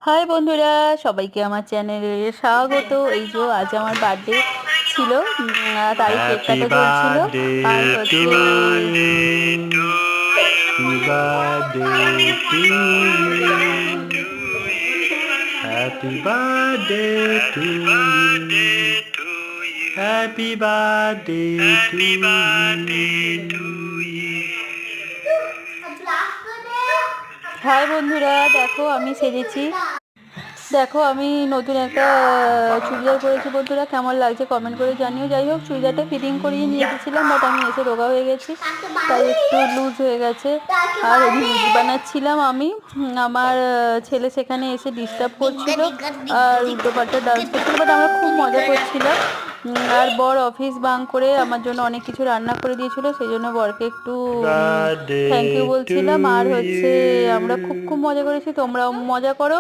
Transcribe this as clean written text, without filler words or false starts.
High বন্ধুরা, সবাইকে আমার চ্যানেলে স্বাগত। এই যে আজ আমার বার্থডে ছিল, তাই কেক Happy কাটা চলছিল। আর birthday to হচ্ছে you. Happy birthday to you. Happy birthday to you. Happy birthday to you. Hi বন্ধুরা, দেখো আমি সেজেছি। দেখো আমি নতুন একটা চুড়িদার পরেছি। বন্ধুরা কেমন লাগছে কমেন্ট করে জানিও। যাই হোক, চুড়িদারটা ফিটিং করিয়ে নিয়ে এসেছিলাম, বাট আমি এসে রোগা হয়ে গেছি, তাই একটু লুজ হয়ে গেছে। আর রিলস বানাচ্ছিলাম আমি। আমার ছেলে সেখানে এসে ডিস্টার্ব করছিল আর উল্টোপাল্টা ডান্স করছিল, বাট আমরা খুব মজা করছিলাম। আর বর অফিস বাং করে আমার জন্য অনেক কিছু রান্না করে দিয়েছিল, সেই জন্য বরকে একটু থ্যাংক ইউ Birthday to বলছিলাম। আর হচ্ছে আমরা খুব you. খুব মজা করেছি, তোমরাও মজা করো।